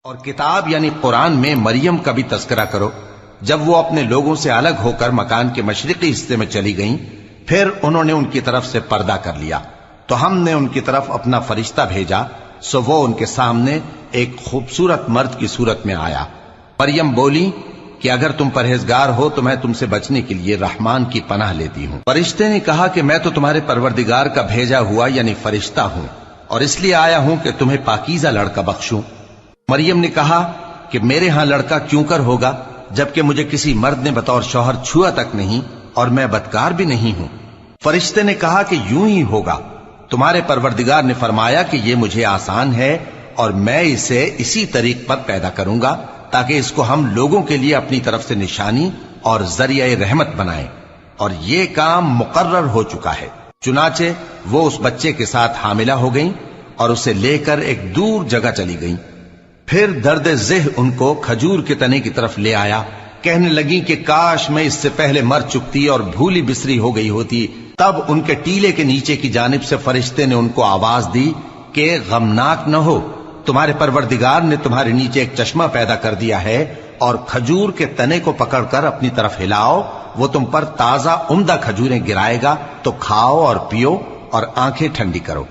اور کتاب یعنی قرآن میں مریم کا بھی تذکرہ کرو جب وہ اپنے لوگوں سے الگ ہو کر مکان کے مشرقی حصے میں چلی گئیں، پھر انہوں نے ان کی طرف سے پردہ کر لیا تو ہم نے ان کی طرف اپنا فرشتہ بھیجا، سو وہ ان کے سامنے ایک خوبصورت مرد کی صورت میں آیا۔ مریم بولی کہ اگر تم پرہیزگار ہو تو میں تم سے بچنے کے لیے رحمان کی پناہ لیتی ہوں۔ فرشتے نے کہا کہ میں تو تمہارے پروردگار کا بھیجا ہوا یعنی فرشتہ ہوں، اور اس لیے آیا ہوں کہ تمہیں پاکیزہ لڑکا بخشوں۔ مریم نے کہا کہ میرے ہاں لڑکا کیوں کر ہوگا جبکہ مجھے کسی مرد نے بطور شوہر چھوا تک نہیں اور میں بدکار بھی نہیں ہوں۔ فرشتے نے کہا کہ یوں ہی ہوگا، تمہارے پروردگار نے فرمایا کہ یہ مجھے آسان ہے اور میں اسے اسی طریق پر پیدا کروں گا تاکہ اس کو ہم لوگوں کے لیے اپنی طرف سے نشانی اور ذریعہ رحمت بنائیں، اور یہ کام مقرر ہو چکا ہے۔ چنانچہ وہ اس بچے کے ساتھ حاملہ ہو گئیں اور اسے لے کر ایک دور جگہ چلی گئیں۔ پھر درد ذہ ان کو کھجور کے تنے کی طرف لے آیا، کہنے لگی کہ کاش میں اس سے پہلے مر چکتی اور بھولی بسری ہو گئی ہوتی۔ تب ان کے ٹیلے کے نیچے کی جانب سے فرشتے نے ان کو آواز دی کہ غمناک نہ ہو، تمہارے پروردگار نے تمہارے نیچے ایک چشمہ پیدا کر دیا ہے، اور کھجور کے تنے کو پکڑ کر اپنی طرف ہلاؤ، وہ تم پر تازہ عمدہ کھجوریں گرائے گا، تو کھاؤ اور پیو اور آنکھیں ٹھنڈی کرو۔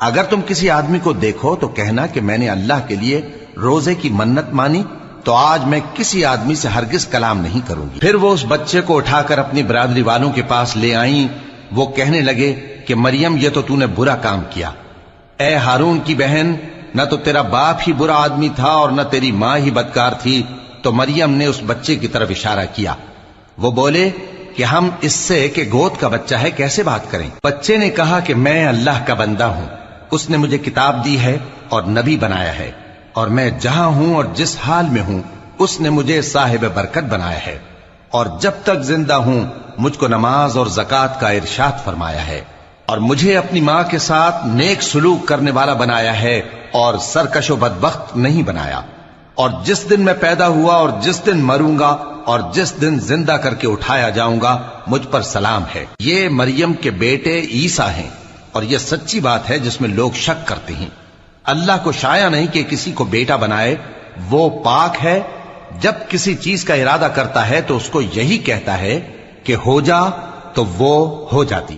اگر تم کسی آدمی کو دیکھو تو کہنا کہ میں نے اللہ کے لیے روزے کی منت مانی، تو آج میں کسی آدمی سے ہرگز کلام نہیں کروں گی۔ پھر وہ اس بچے کو اٹھا کر اپنی برادری والوں کے پاس لے آئیں۔ وہ کہنے لگے کہ مریم یہ تو نے برا کام کیا، اے ہارون کی بہن، نہ تو تیرا باپ ہی برا آدمی تھا اور نہ تیری ماں ہی بدکار تھی۔ تو مریم نے اس بچے کی طرف اشارہ کیا۔ وہ بولے کہ ہم اس سے کہ گود کا بچہ ہے کیسے بات کریں؟ بچے نے کہا کہ میں اللہ کا بندہ ہوں، اس نے مجھے کتاب دی ہے اور نبی بنایا ہے، اور میں جہاں ہوں اور جس حال میں ہوں اس نے مجھے صاحب برکت بنایا ہے، اور جب تک زندہ ہوں مجھ کو نماز اور زکوٰۃ کا ارشاد فرمایا ہے، اور مجھے اپنی ماں کے ساتھ نیک سلوک کرنے والا بنایا ہے اور سرکش و بدبخت نہیں بنایا، اور جس دن میں پیدا ہوا اور جس دن مروں گا اور جس دن زندہ کر کے اٹھایا جاؤں گا مجھ پر سلام ہے۔ یہ مریم کے بیٹے عیسیٰ ہیں، اور یہ سچی بات ہے جس میں لوگ شک کرتے ہیں۔ اللہ کو شایع نہیں کہ کسی کو بیٹا بنائے، وہ پاک ہے، جب کسی چیز کا ارادہ کرتا ہے تو اس کو یہی کہتا ہے کہ ہو جا، تو وہ ہو جاتی۔